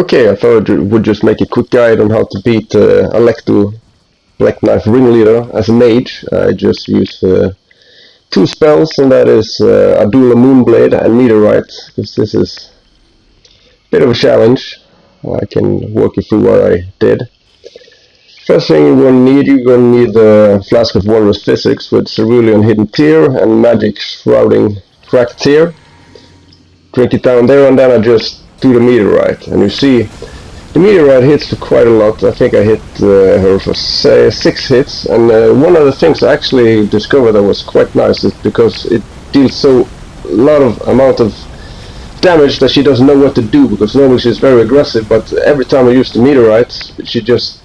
Okay, I thought I would just make a quick guide on how to beat Alecto Black Knife Ringleader as a mage. I just use two spells, and that is Adula Moonblade and Metorite, because this is a bit of a challenge. I can walk you through what I did. First thing you're going to need the Flask of Wondrous Physics with Cerulean Hidden Tear and Magic Shrouding Cracked Tear. Drink it down there, and then I just do the Metorite. And you see, the Metorite hits for quite a lot. I think I hit her for 6 hits. And one of the things I actually discovered that was quite nice is because it deals so lot of amount of damage that she doesn't know what to do, because normally she's very aggressive, but every time I use the Metorite she just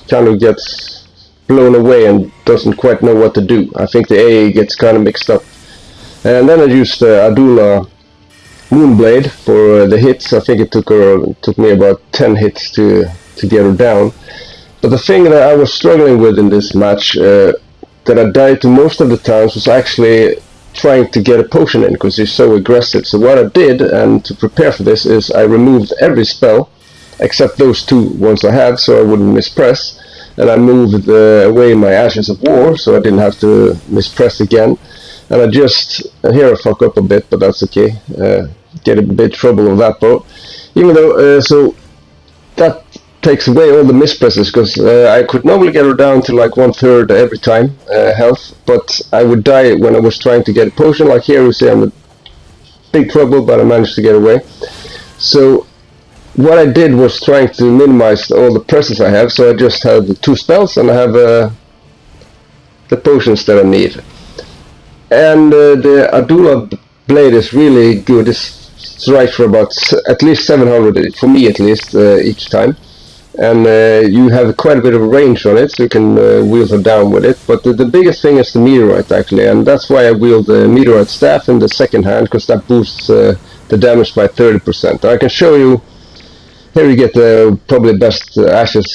kind of gets blown away and doesn't quite know what to do. I think the AA gets kind of mixed up. And then I used Adula Moonblade for the hits. I think it took me about 10 hits to get her down. But the thing that I was struggling with in this match, that I died to most of the times, was actually trying to get a potion in, because she's so aggressive. So what I did, and to prepare for this, is I removed every spell except those two ones I had, so I wouldn't mispress, and I moved away my Ashes of War so I didn't have to mispress again. And I just, and here I fuck up a bit, but that's okay, get a bit trouble on that boat, even though, so that takes away all the mispresses, because I could normally get her down to like 1/3 every time health, but I would die when I was trying to get a potion. Like here you see I'm in big trouble, but I managed to get away. So what I did was trying to minimize all the presses I have, so I just have the 2 spells and I have the potions that I need. And the Adula blade is really good. It's right for about at least 700, for me at least, each time. And you have quite a bit of range on it, so you can wield her down with it. But the biggest thing is the Metorite, actually, and that's why I wield the Metorite staff in the second hand, because that boosts the damage by 30%. I can show you. Here you get the probably best ashes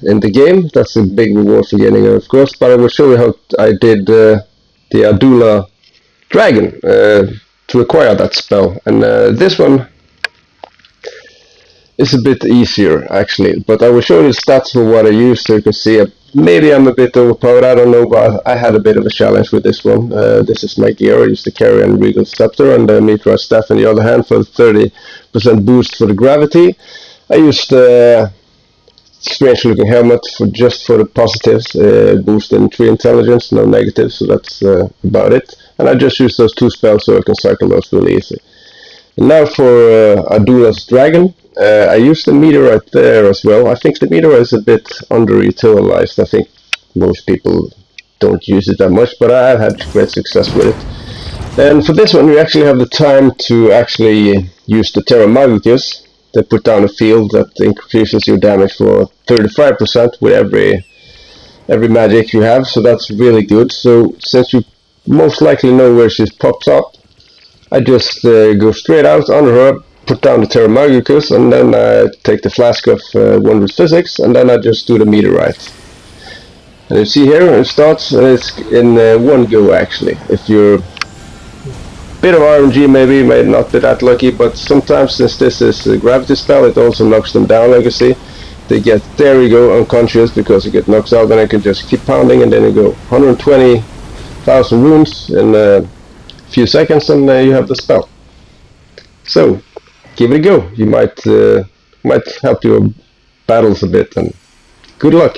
in the game. That's a big reward for getting her, of course. But I will show you how I did the Adula Dragon to acquire that spell. And this one is a bit easier, actually. But I will show you the stats for what I used, so you can see. Maybe I'm a bit overpowered, I don't know, but I had a bit of a challenge with this one. This is my gear. I used the Carian regal scepter and the Metorite staff in the other hand for 30% boost for the gravity. I used a strange looking helmet just for the positives, boost in 3 intelligence, no negatives, so that's about it. And I just used those 2 spells so I can cycle those really easy. And now for Adula's Dragon, I used the Metorite there as well. I think the Metorite is a bit underutilized. I think most people don't use it that much, but I've had great success with it. And for this one you actually have the time to actually use the Terra Magicus. They put down a field that increases your damage for 35% with every magic you have, so that's really good. So since you most likely know where she pops up, I just go straight out under her, put down the Terra Magicus, and then I take the Flask of Wondrous Physics, and then I just do the Metorite. And you see here it starts, and it's in one go actually. If you're bit of RNG, maybe may not be that lucky, but sometimes, since this is a gravity spell, it also knocks them down. Like you see, they get, there you go, unconscious because you get knocked out. Then I can just keep pounding, and then you go 120,000 wounds in a few seconds, and you have the spell. So give it a go. You might help your battles a bit, and good luck.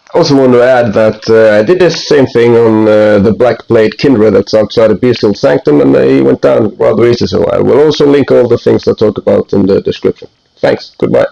I also want to add that I did this same thing on the Black Blade Kindred that's outside of Bestial Sanctum, and he went down rather easy, so I will also link all the things I talk about in the description. Thanks, goodbye.